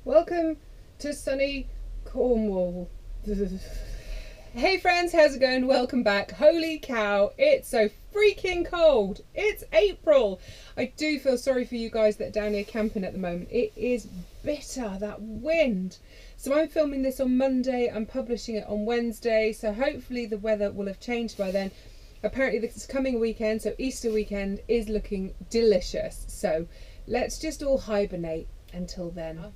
Welcome to sunny Cornwall. Hey friends, how's it going? Welcome back. Holy cow, it's so freaking cold. It's April. I do feel sorry for you guys that are down here camping at the moment. It is bitter, that wind. So I'm filming this on Monday, I'm publishing it on Wednesday, so hopefully the weather will have changed by then. Apparently this coming weekend, so Easter weekend, is looking delicious. So let's just all hibernate until then.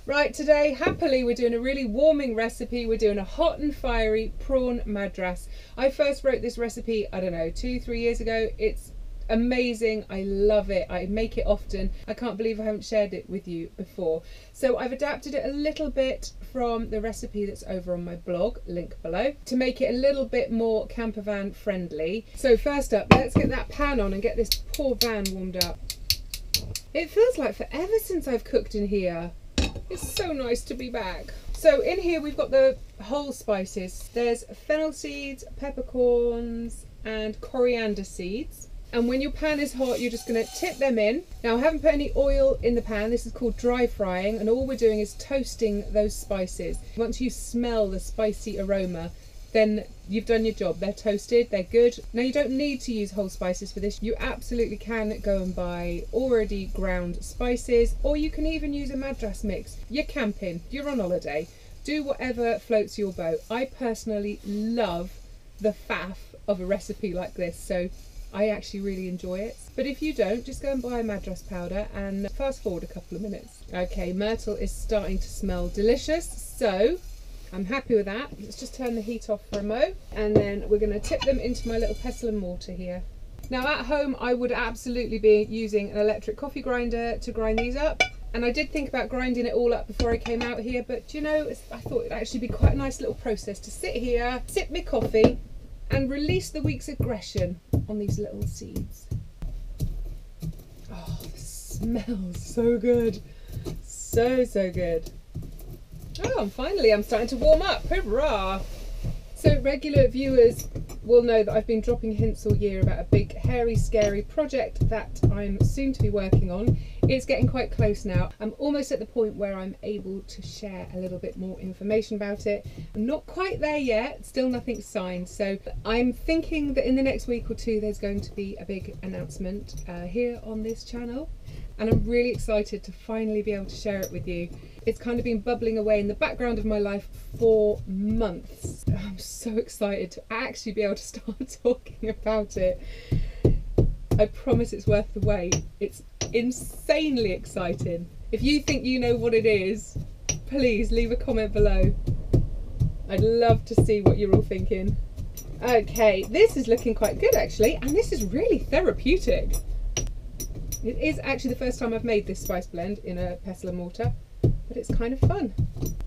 Right, today, happily, we're doing a really warming recipe. We're doing a hot and fiery prawn madras. I first wrote this recipe, I don't know, 2-3 years ago. It's amazing. I love it. I make it often. I can't believe I haven't shared it with you before. So I've adapted it a little bit from the recipe that's over on my blog, link below, to make it a little bit more campervan friendly. So first up, let's get that pan on and get this poor van warmed up. It feels like forever since I've cooked in here. It's so nice to be back. So in here we've got the whole spices. There's fennel seeds, peppercorns and coriander seeds. And when your pan is hot, you're just going to tip them in. Now I haven't put any oil in the pan. This is called dry frying, and all we're doing is toasting those spices. Once you smell the spicy aroma, then you've done your job. They're toasted, they're good. Now you don't need to use whole spices for this. You absolutely can go and buy already ground spices, or you can even use a madras mix. You're camping, you're on holiday, do whatever floats your boat. I personally love the faff of a recipe like this, so I actually really enjoy it. But if you don't, just go and buy a madras powder and fast forward a couple of minutes. Okay, myrtle is starting to smell delicious, so I'm happy with that. Let's just turn the heat off for a mo, and then we're going to tip them into my little pestle and mortar here. Now at home I would absolutely be using an electric coffee grinder to grind these up, and I did think about grinding it all up before I came out here, but you know, I thought it'd actually be quite a nice little process to sit here, sip my coffee and release the week's aggression on these little seeds. Oh, the smells so good. So good. Oh, and finally I'm starting to warm up. Hurrah! So regular viewers will know that I've been dropping hints all year about a big, hairy, scary project that I'm soon to be working on. It's getting quite close now. I'm almost at the point where I'm able to share a little bit more information about it. I'm not quite there yet, still nothing signed. So I'm thinking that in the next week or two there's going to be a big announcement here on this channel. And I'm really excited to finally be able to share it with you. It's kind of been bubbling away in the background of my life for months. I'm so excited to actually be able to start talking about it. I promise it's worth the wait. It's insanely exciting. If you think you know what it is, please leave a comment below. I'd love to see what you're all thinking. Okay, this is looking quite good actually, and this is really therapeutic. It is actually the first time I've made this spice blend in a pestle and mortar, but it's kind of fun.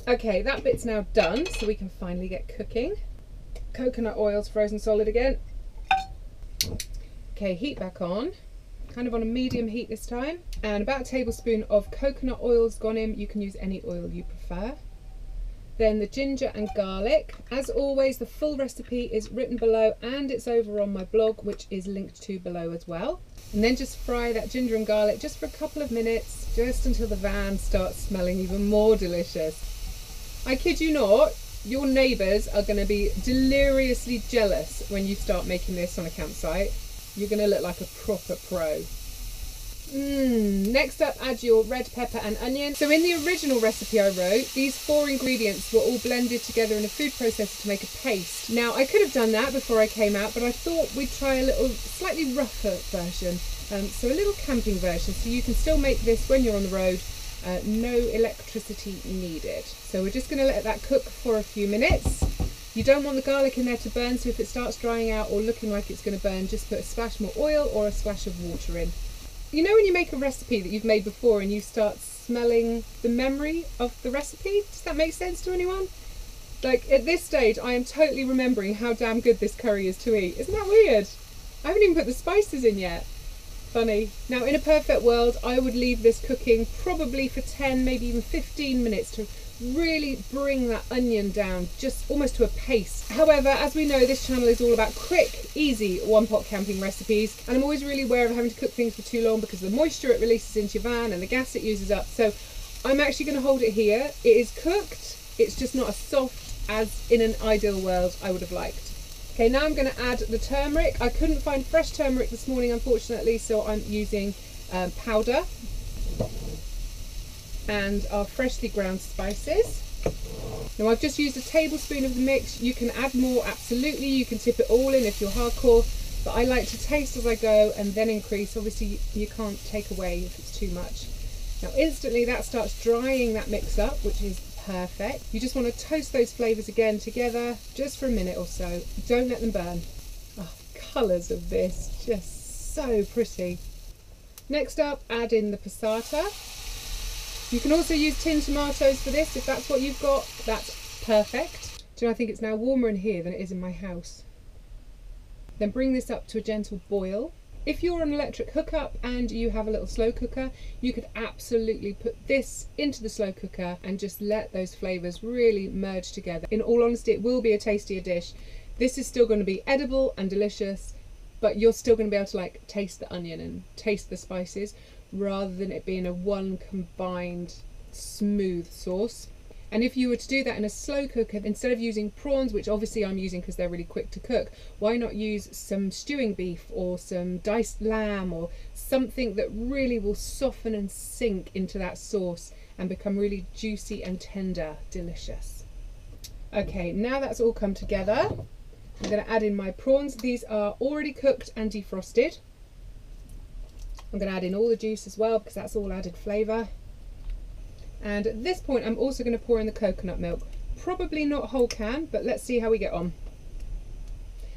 Okay, that bit's now done, so we can finally get cooking. Coconut oil's frozen solid again. Okay, heat back on, kind of on a medium heat this time, and about a tablespoon of coconut oil's gone in. You can use any oil you prefer. Then the ginger and garlic. As always, the full recipe is written below and it's over on my blog, which is linked to below as well. And then just fry that ginger and garlic just for a couple of minutes, just until the van starts smelling even more delicious. I kid you not, your neighbours are going to be deliriously jealous when you start making this on a campsite. You're going to look like a proper pro. Next up, add your red pepper and onion. So in the original recipe I wrote, these 4 ingredients were all blended together in a food processor to make a paste. Now I could have done that before I came out, but I thought we'd try a little slightly rougher version, so a little camping version, so you can still make this when you're on the road, no electricity needed. So we're just going to let that cook for a few minutes. You don't want the garlic in there to burn, so if it starts drying out or looking like it's going to burn, just put a splash more oil or a splash of water in. You know when you make a recipe that you've made before and you start smelling the memory of the recipe? Does that make sense to anyone? Like at this stage I am totally remembering how damn good this curry is to eat. Isn't that weird? I haven't even put the spices in yet. Funny. Now in a perfect world I would leave this cooking probably for 10, maybe even 15 minutes to really bring that onion down just almost to a paste. However, as we know, this channel is all about quick, easy one-pot camping recipes, and I'm always really aware of having to cook things for too long because of the moisture it releases into your van and the gas it uses up. So I'm actually going to hold it here. It is cooked, it's just not as soft as in an ideal world I would have liked. Okay, now I'm going to add the turmeric. I couldn't find fresh turmeric this morning, unfortunately, so I'm using powder and our freshly ground spices. Now I've just used a tablespoon of the mix. You can add more, absolutely. You can tip it all in if you're hardcore, but I like to taste as I go and then increase. Obviously you can't take away if it's too much. Now instantly that starts drying that mix up, which is perfect. You just want to toast those flavours again together just for a minute or so. Don't let them burn. Oh, colours of this, just so pretty. Next up, add in the passata. You can also use tinned tomatoes for this if that's what you've got. That's perfect. Do you know, I think it's now warmer in here than it is in my house. Then bring this up to a gentle boil. If you're on an electric hookup and you have a little slow cooker, you could absolutely put this into the slow cooker and just let those flavours really merge together. In all honesty, it will be a tastier dish. This is still going to be edible and delicious, but you're still going to be able to like taste the onion and taste the spices rather than it being a one combined smooth sauce. And if you were to do that in a slow cooker, instead of using prawns, which obviously I'm using because they're really quick to cook, why not use some stewing beef or some diced lamb or something that really will soften and sink into that sauce and become really juicy and tender, delicious. Okay, now that's all come together, I'm going to add in my prawns. These are already cooked and defrosted. I'm going to add in all the juice as well because that's all added flavour. And at this point I'm also going to pour in the coconut milk. Probably not whole can, but let's see how we get on.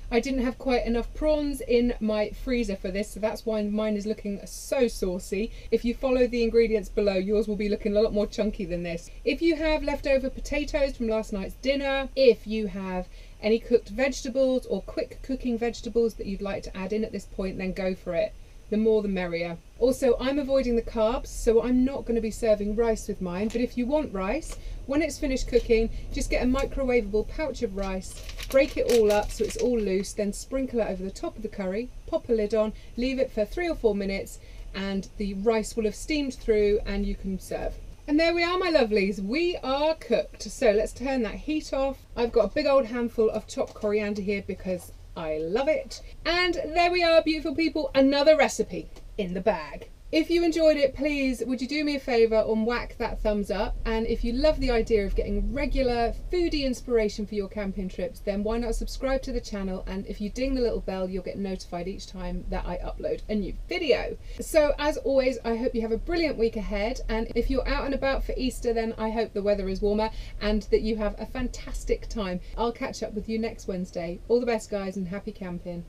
I didn't have quite enough prawns in my freezer for this, so that's why mine is looking so saucy. If you follow the ingredients below, yours will be looking a lot more chunky than this. If you have leftover potatoes from last night's dinner, if you have any cooked vegetables or quick cooking vegetables that you'd like to add in at this point, then go for it. The more the merrier. Also, I'm avoiding the carbs, so I'm not going to be serving rice with mine, but if you want rice, when it's finished cooking, just get a microwavable pouch of rice, break it all up so it's all loose, then sprinkle it over the top of the curry, pop a lid on, leave it for 3 or 4 minutes, and the rice will have steamed through and you can serve. And there we are, my lovelies, we are cooked. So let's turn that heat off. I've got a big old handful of chopped coriander here because I love it. And there we are, beautiful people, another recipe in the bag. If you enjoyed it, please would you do me a favour and whack that thumbs up, and if you love the idea of getting regular foodie inspiration for your camping trips, then why not subscribe to the channel, and if you ding the little bell you'll get notified each time that I upload a new video. So as always, I hope you have a brilliant week ahead, and if you're out and about for Easter, then I hope the weather is warmer and that you have a fantastic time. I'll catch up with you next Wednesday. All the best, guys, and happy camping.